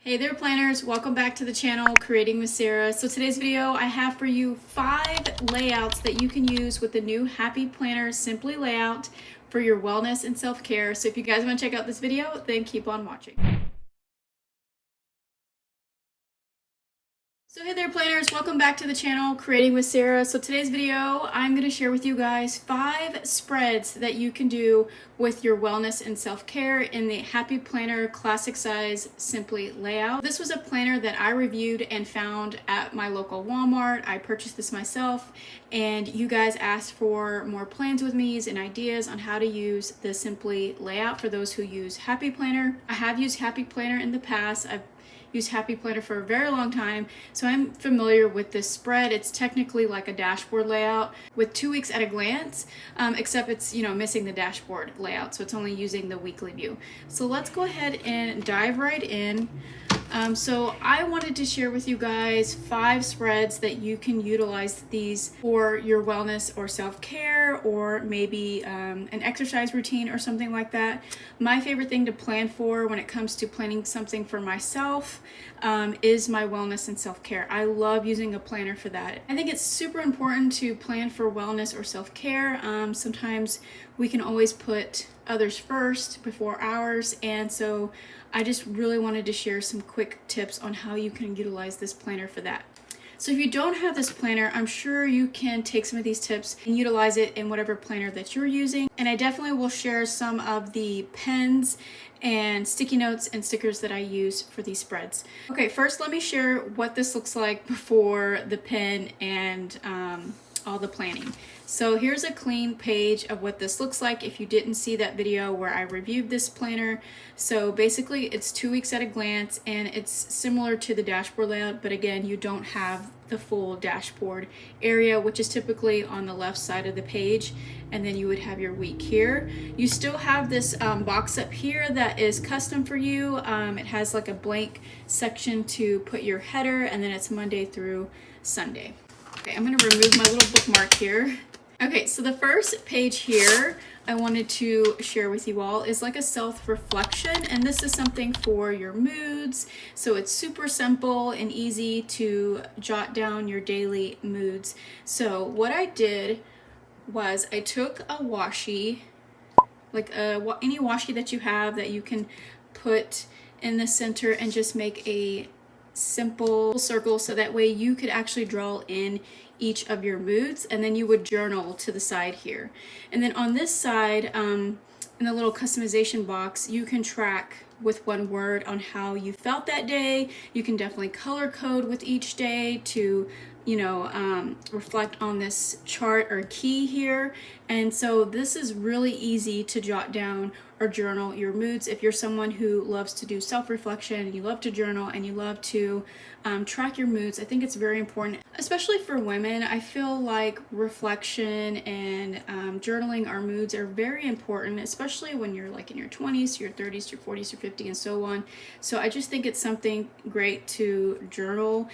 Hey there planners, welcome back to the channel Creating with Sarah. So today's video I have for you 5 layouts that you can use with the new Happy Planner Simply layout for your wellness and self-care. So if you guys want to check out this video, then keep on watching. So hey there planners, welcome back to the channel Creating with Sarah. So today's video I'm going to share with you guys 5 spreads that you can do with your wellness and self-care in the Happy Planner Classic Size Simply layout. This was a planner that I reviewed and found at my local Walmart. I purchased this myself and you guys asked for more plans with me and ideas on how to use the Simply layout for those who use Happy Planner. I have used Happy Planner in the past. I've used Happy Planner for a very long time, so I'm familiar with this spread. It's technically like a dashboard layout with 2 weeks at a glance, except it's missing the dashboard layout, so it's only using the weekly view. So let's go ahead and dive right in. So I wanted to share with you guys 5 spreads that you can utilize these for your wellness or self-care, or maybe an exercise routine or something like that. My favorite thing to plan for when it comes to planning something for myself is my wellness and self-care. I love using a planner for that. I think it's super important to plan for wellness or self-care. Sometimes we can always put others first before ours, and so I just really wanted to share some quick tips on how you can utilize this planner for that. So if you don't have this planner, I'm sure you can take some of these tips and utilize it in whatever planner that you're using. And I definitely will share some of the pens and sticky notes and stickers that I use for these spreads. Okay, first let me share what this looks like before the pen and all the planning. So here's a clean page of what this looks like if you didn't see that video where I reviewed this planner. So basically it's 2 weeks at a glance, and it's similar to the dashboard layout, but again, you don't have the full dashboard area, which is typically on the left side of the page, and then you would have your week here. You still have this box up here that is custom for you. It has like a blank section to put your header, and then it's Monday through Sunday. Okay, I'm going to remove my little bookmark here. Okay, so the first page here I wanted to share with you all is like a self-reflection, and this is something for your moods. So it's super simple and easy to jot down your daily moods. So what I did was I took a washi, like any washi that you have that you can put in the center, and just make a simple circle so that way you could actually draw in each of your moods, and then you would journal to the side here. And then on this side, in the little customization box, you can track with one word on how you felt that day. You can definitely color code with each day to reflect on this chart or key here. And so this is really easy to jot down or journal your moods if you're someone who loves to do self-reflection and you love to journal and you love to track your moods. I think it's very important, especially for women. I feel like reflection and journaling our moods are very important, especially when you're like in your 20s, your 30s, your 40s, your 50s, and so on. So I just think it's something great to journal,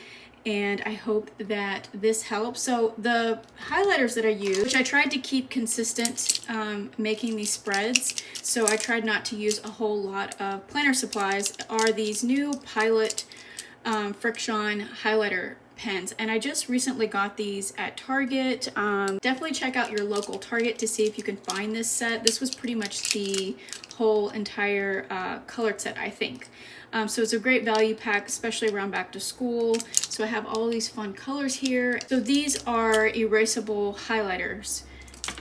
and I hope that this helps. So the highlighters that I use, which I tried to keep consistent making these spreads, so I tried not to use a whole lot of planner supplies, are these new Pilot Friction highlighter pens, and I just recently got these at Target. Definitely check out your local Target to see if you can find this set. This was pretty much the whole entire colored set, I think. So it's a great value pack, especially around back to school. So I have all these fun colors here. So these are erasable highlighters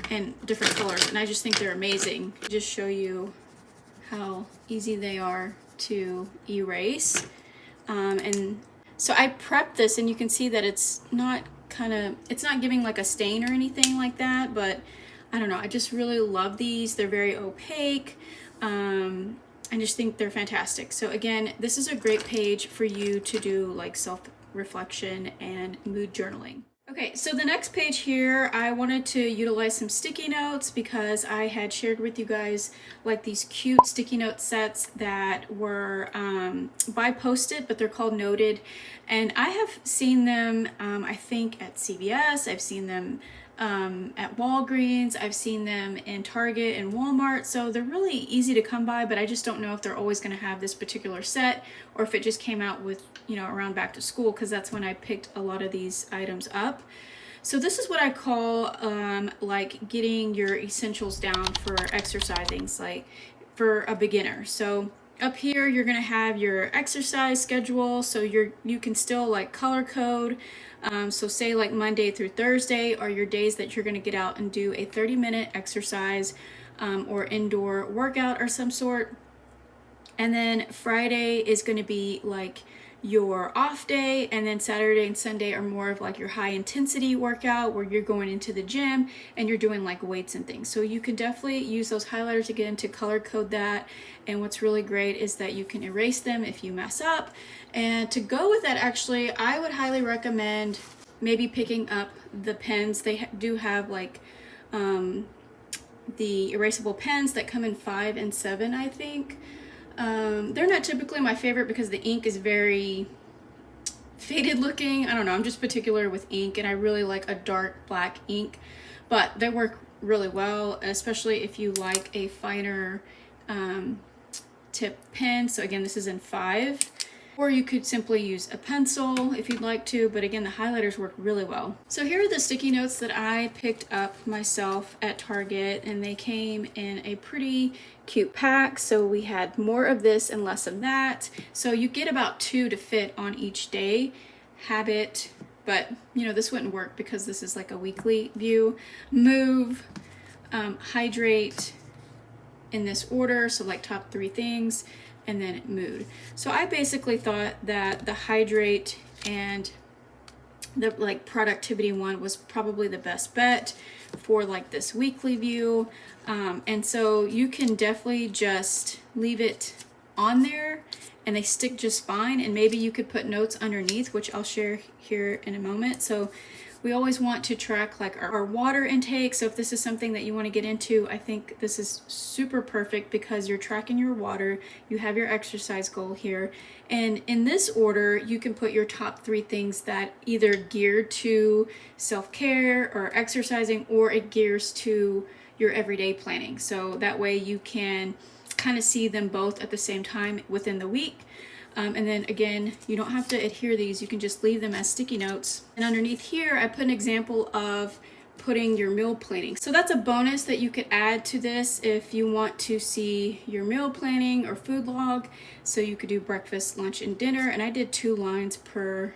in different colors, and I just think they're amazing. Just show you how easy they are to erase. And so I prepped this, and you can see that it's not giving like a stain or anything like that, but I don't know, I just really love these. They're very opaque. I just think they're fantastic. So again, this is a great page for you to do like self-reflection and mood journaling. Okay, so the next page here, I wanted to utilize some sticky notes because I had shared with you guys like these cute sticky note sets that were by Post-it, but they're called Noted. And I have seen them, I think at CVS, I've seen them at Walgreens. I've seen them in Target and Walmart. So they're really easy to come by, but I just don't know if they're always going to have this particular set or if it just came out with, you know, around back to school, because that's when I picked a lot of these items up. So this is what I call like getting your essentials down for exercising, like for a beginner. So up here you're gonna have your exercise schedule, so you can still like color code. So say like Monday through Thursday are your days that you're gonna get out and do a 30-minute exercise or indoor workout or some sort. And then Friday is gonna be like your off day, and then Saturday and Sunday are more of like your high intensity workout where you're going into the gym and you're doing like weights and things. So you can definitely use those highlighters again to color code that. And what's really great is that you can erase them if you mess up. And to go with that, actually, I would highly recommend maybe picking up the pens. They do have like the erasable pens that come in 5 and 7, I think. They're not typically my favorite because the ink is very faded looking. I don't know, I'm just particular with ink, and I really like a dark black ink, but they work really well, especially if you like a finer tip pen. So again, this is in 5. Or you could simply use a pencil if you'd like to, but again, the highlighters work really well. So here are the sticky notes that I picked up myself at Target, and they came in a pretty cute pack. So we had more of this and less of that. So you get about 2 to fit on each day. Habit, but you know, this wouldn't work because this is like a weekly view. Move, hydrate in this order, so like top 3 things, and then mood. So I basically thought that the hydrate and the like productivity one was probably the best bet for like this weekly view. And so you can definitely just leave it on there and they stick just fine. And maybe you could put notes underneath, which I'll share here in a moment. So we always want to track like our water intake. So if this is something that you want to get into, I think this is super perfect because you're tracking your water. You have your exercise goal here. And in this order, you can put your top 3 things that either geared to self-care or exercising, or it gears to your everyday planning. So that way you can kind of see them both at the same time within the week. And then again, you don't have to adhere these, you can just leave them as sticky notes. And underneath here, I put an example of putting your meal planning. So that's a bonus that you could add to this if you want to see your meal planning or food log. So you could do breakfast, lunch, and dinner. And I did 2 lines per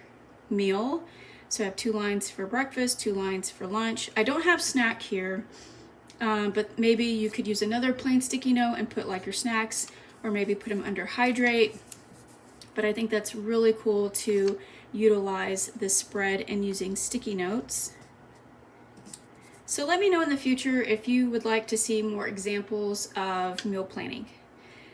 meal. So I have 2 lines for breakfast, 2 lines for lunch. I don't have snack here, but maybe you could use another plain sticky note and put like your snacks, or maybe put them under hydrate. But I think that's really cool to utilize this spread and using sticky notes. So let me know in the future if you would like to see more examples of meal planning.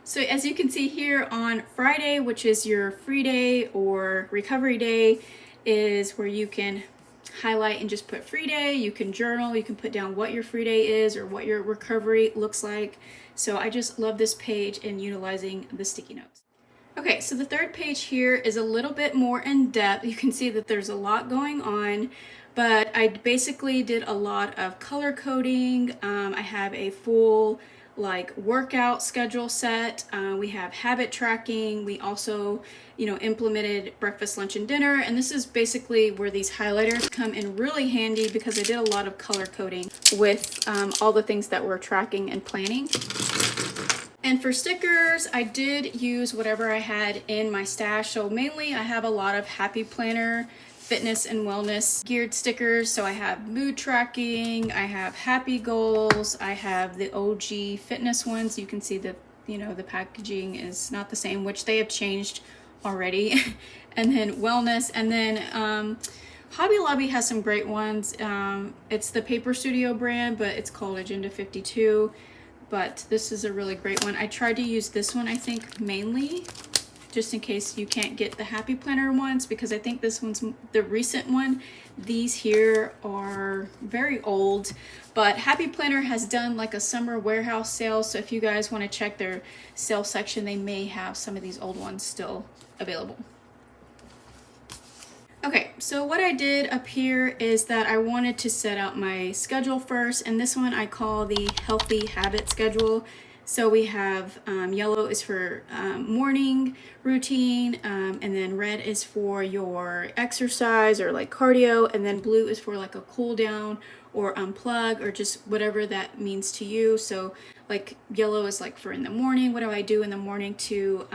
So as you can see here on Friday, which is your free day or recovery day, is where you can highlight and just put free day. You can journal, you can put down what your free day is or what your recovery looks like. So I just love this page and utilizing the sticky notes. Okay, so the third page here is a little bit more in depth. You can see that there's a lot going on, but I basically did a lot of color coding. I have a full like workout schedule set. We have habit tracking. We also, you know, implemented breakfast, lunch, and dinner. And this is basically where these highlighters come in really handy because I did a lot of color coding with all the things that we're tracking and planning. And for stickers, I did use whatever I had in my stash. So mainly I have a lot of Happy Planner, fitness and wellness geared stickers. So I have mood tracking, I have happy goals, I have the OG fitness ones. You can see that, you know, the packaging is not the same, which they have changed already. And then wellness, and then Hobby Lobby has some great ones. It's the Paper Studio brand, but it's called Agenda 52. But this is a really great one. I tried to use this one, I think, mainly just in case you can't get the Happy Planner ones, because I think this one's the recent one. These here are very old, but Happy Planner has done like a summer warehouse sale. So if you guys want to check their sale section, they may have some of these old ones still available. Okay, so what I did up here is that I wanted to set out my schedule first, and this one I call the healthy habit schedule. So we have yellow is for morning routine, and then red is for your exercise or like cardio, and then blue is for like a cool down or unplug or just whatever that means to you. So like yellow is like for in the morning. What do I do in the morning to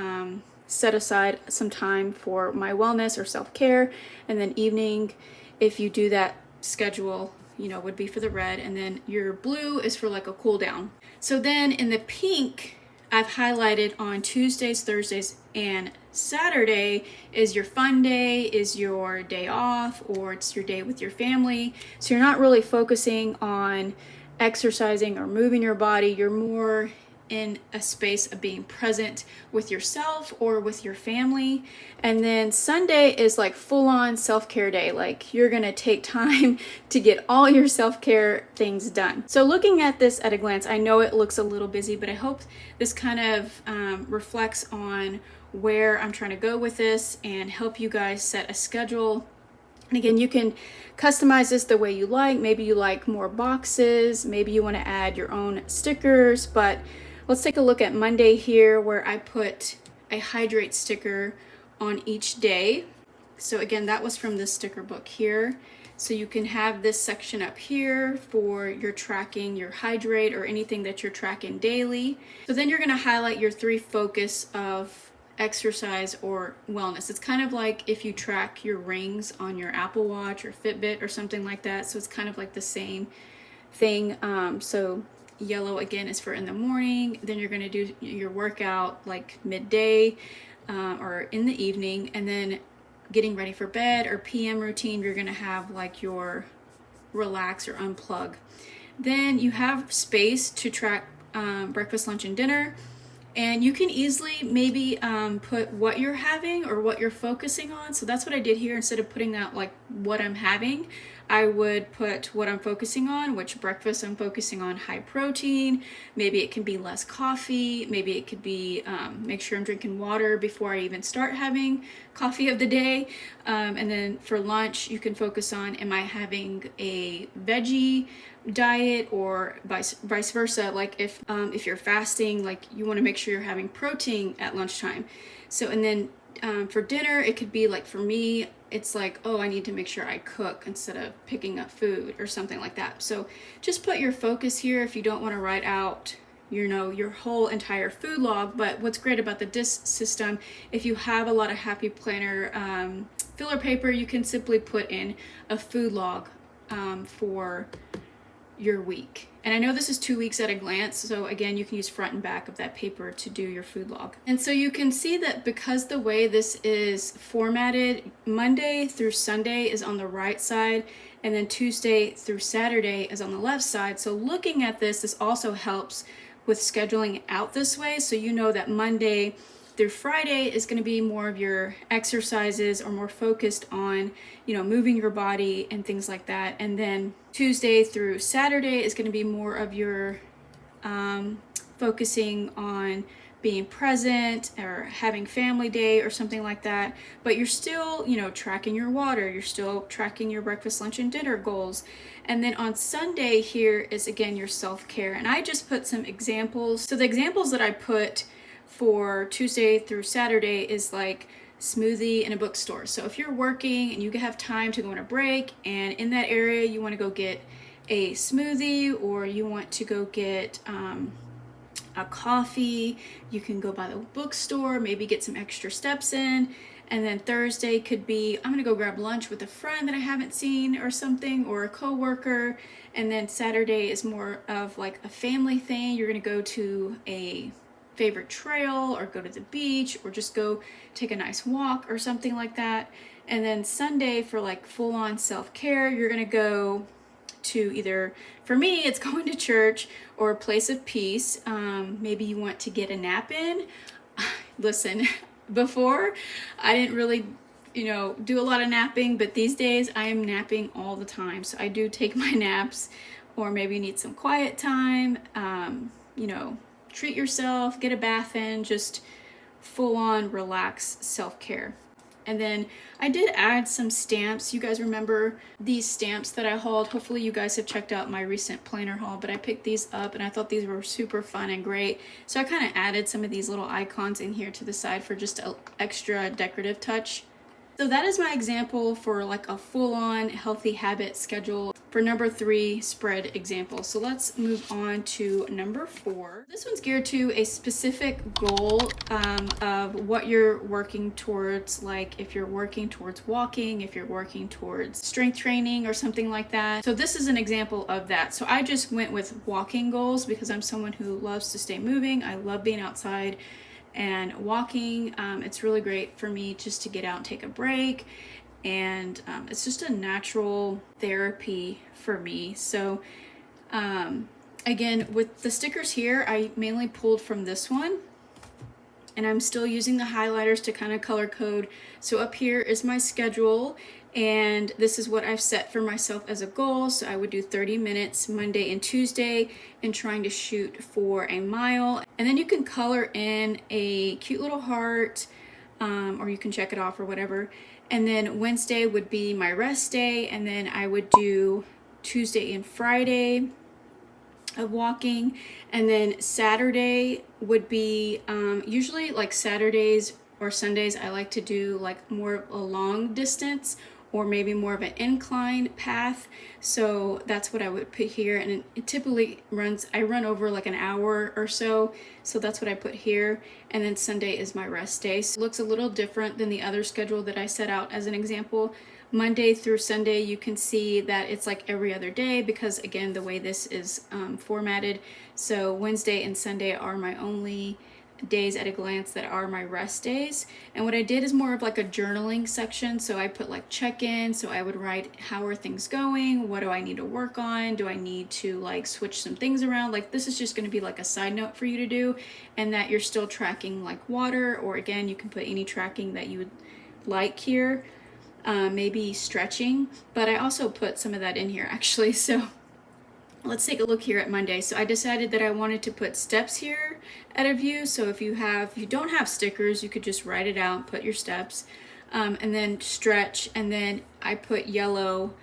set aside some time for my wellness or self-care? And then evening, if you do that schedule, you know, would be for the red, and then your blue is for like a cool down. So then in the pink, I've highlighted on Tuesdays, Thursdays, and Saturday is your fun day, is your day off, or it's your day with your family. So you're not really focusing on exercising or moving your body. You're more in a space of being present with yourself or with your family. And then Sunday is like full-on self-care day. Like you're gonna take time to get all your self-care things done. So looking at this at a glance, I know it looks a little busy, but I hope this kind of reflects on where I'm trying to go with this and help you guys set a schedule. And again, you can customize this the way you like. Maybe you like more boxes, maybe you want to add your own stickers, but let's take a look at Monday here, where I put a hydrate sticker on each day. So again, that was from this sticker book here. So you can have this section up here for your tracking, your hydrate, or anything that you're tracking daily. So then you're going to highlight your 3 focus of exercise or wellness. It's kind of like if you track your rings on your Apple Watch or Fitbit or something like that. So it's kind of like the same thing. So yellow again is for in the morning. Then you're going to do your workout like midday or in the evening, and then getting ready for bed or PM routine, you're going to have like your relax or unplug. Then you have space to track breakfast, lunch, and dinner. And you can easily maybe put what you're having or what you're focusing on. So that's what I did here. Instead of putting that like what I'm having, I would put what I'm focusing on, which breakfast I'm focusing on high protein. Maybe it can be less coffee. Maybe it could be make sure I'm drinking water before I even start having coffee of the day. And then for lunch, you can focus on, am I having a veggie diet or vice versa? Like if you're fasting, like you want to make sure you're having protein at lunchtime. So and then for dinner, it could be like, for me, it's like, oh, I need to make sure I cook instead of picking up food or something like that. So just put your focus here if you don't want to write out, you know, your whole entire food log. But what's great about the DISC system, if you have a lot of Happy Planner filler paper, you can simply put in a food log for your week. And I know this is 2 weeks at a glance, so again, you can use front and back of that paper to do your food log. And so you can see that because the way this is formatted, Monday through Sunday is on the right side, and then Tuesday through Saturday is on the left side. So looking at this also helps with scheduling out this way, so you know that Monday through Friday is going to be more of your exercises or more focused on, you know, moving your body and things like that. And then Tuesday through Saturday is going to be more of your focusing on being present or having family day or something like that. But you're still, you know, tracking your water. You're still tracking your breakfast, lunch, and dinner goals. And then on Sunday here is again your self-care. And I just put some examples. So the examples that I put for Tuesday through Saturday is like smoothie in a bookstore. So if you're working and you have time to go on a break, and in that area you want to go get a smoothie, or you want to go get a coffee, you can go by the bookstore, maybe get some extra steps in. And then Thursday could be, I'm gonna go grab lunch with a friend that I haven't seen or something, or a coworker. And then Saturday is more of like a family thing. You're gonna go to a favorite trail or go to the beach or just go take a nice walk or something like that. And then Sunday for like full-on self-care, you're gonna go to either, for me, it's going to church or a place of peace. Maybe you want to get a nap in. Listen, before I didn't really, you know, do a lot of napping, but these days I am napping all the time. So I do take my naps, or maybe you need some quiet time, you know, treat yourself, get a bath in, just full on relax self-care. And then I did add some stamps. You guys remember these stamps that I hauled? Hopefully you guys have checked out my recent planner haul, but I picked these up and I thought these were super fun and great. So I kind of added some of these little icons in here to the side for just an extra decorative touch. So that is my example for like a full-on healthy habit schedule for number 3 spread example. So let's move on to number 4. This one's geared to a specific goal of what you're working towards, like if you're working towards walking, if you're working towards strength training or something like that. So this is an example of that. So I just went with walking goals because I'm someone who loves to stay moving. I love being outside and walking. It's really great for me just to get out and take a break, and it's just a natural therapy for me. So again, with the stickers here, I mainly pulled from this one, and I'm still using the highlighters to kind of color code. So up here is my schedule, and this is what I've set for myself as a goal. So I would do 30 minutes Monday and Tuesday and trying to shoot for a mile. And then you can color in a cute little heart, or you can check it off or whatever. And then Wednesday would be my rest day, and then I would do Tuesday and Friday of walking, and then Saturday would be usually like Saturdays or Sundays I like to do like more of a long distance or maybe more of an incline path. So that's what I would put here, and it typically I run over like an hour or so, so that's what I put here. And then Sunday is my rest day. So it looks a little different than the other schedule that I set out as an example. Monday through Sunday, you can see that it's like every other day because again, the way this is formatted. So Wednesday and Sunday are my only days at a glance that are my rest days. And what I did is more of like a journaling section. So I put like check-in. So I would write, how are things going? What do I need to work on? Do I need to like switch some things around? Like this is just going to be like a side note for you to do, and that you're still tracking like water, or again, you can put any tracking that you would like here. Maybe stretching, but I also put some of that in here actually. So let's take a look here at Monday. So I decided that I wanted to put steps here at a view. So if you don't have stickers, you could just write it out, put your steps, and then stretch. And then I put yellow,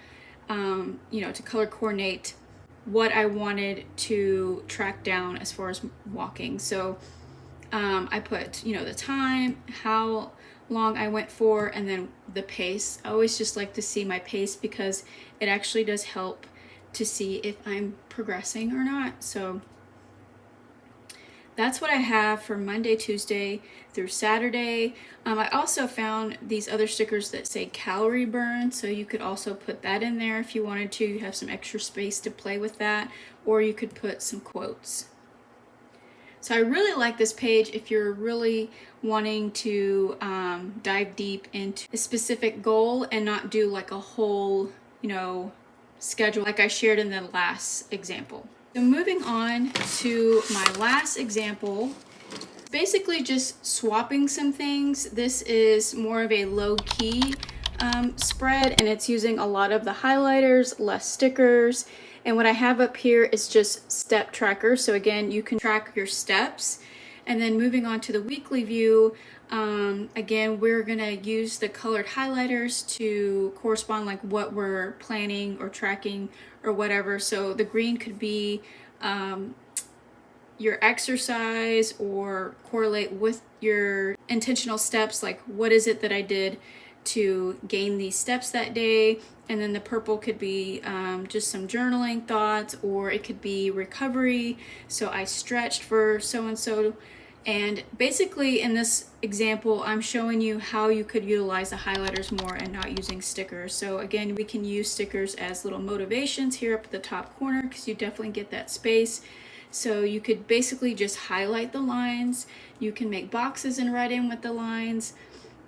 to color coordinate what I wanted to track down as far as walking. So I put, the time, how long I went for, and then the pace. I always just like to see my pace because it actually does help to see if I'm progressing or not. So that's what I have for Monday, Tuesday through Saturday. I also found these other stickers that say calorie burn, so you could also put that in there if you wanted to. You have some extra space to play with that, or you could put some quotes. So I really like this page if you're really wanting to dive deep into a specific goal and not do like a whole, schedule like I shared in the last example. So moving on to my last example, basically just swapping some things. This is more of a low-key spread, and it's using a lot of the highlighters, less stickers. And what I have up here is just step tracker. So again, you can track your steps. And then moving on to the weekly view, again, we're gonna use the colored highlighters to correspond like what we're planning or tracking or whatever. So the green could be your exercise or correlate with your intentional steps, like what is it that I did to gain these steps that day. And then the purple could be just some journaling thoughts, or it could be recovery. So I stretched for so-and-so. And basically in this example, I'm showing you how you could utilize the highlighters more and not using stickers. So again, we can use stickers as little motivations here up at the top corner because you definitely get that space. So you could basically just highlight the lines. You can make boxes and write in with the lines.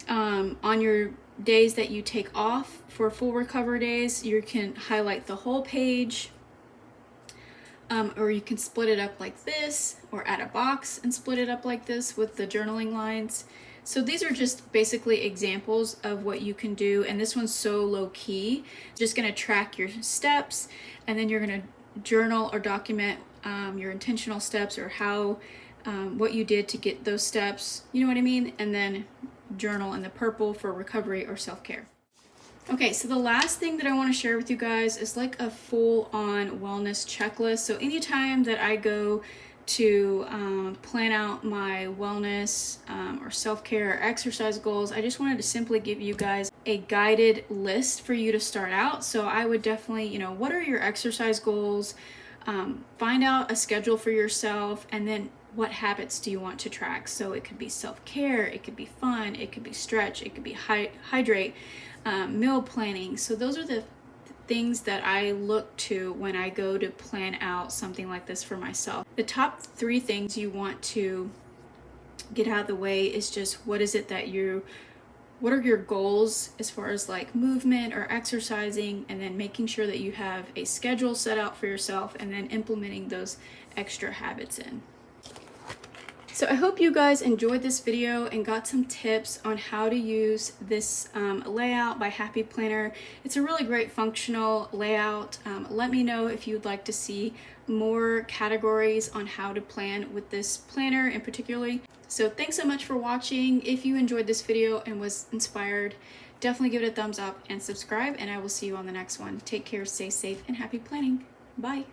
On your days that you take off for full recover days, you can highlight the whole page. Or you can split it up like this, or add a box and split it up like this with the journaling lines. So these are just basically examples of what you can do, and this one's so low key. Just gonna track your steps, and then you're gonna journal or document your intentional steps, or how what you did to get those steps, you know what I mean? And then journal in the purple for recovery or self-care. Okay, so the last thing that I want to share with you guys is like a full-on wellness checklist. So anytime that I go to plan out my wellness or self-care or exercise goals, I just wanted to simply give you guys a guided list for you to start out. So I would definitely, what are your exercise goals? Find out a schedule for yourself, and then what habits do you want to track? So it could be self-care, it could be fun, it could be stretch, it could be hydrate, meal planning. So those are the things that I look to when I go to plan out something like this for myself. The top 3 things you want to get out of the way is just what are your goals as far as like movement or exercising, and then making sure that you have a schedule set out for yourself, and then implementing those extra habits in. So I hope you guys enjoyed this video and got some tips on how to use this layout by Happy Planner. It's a really great functional layout. Let me know if you'd like to see more categories on how to plan with this planner in particular. So thanks so much for watching. If you enjoyed this video and was inspired, definitely give it a thumbs up and subscribe, and I will see you on the next one. Take care, stay safe, and happy planning. Bye.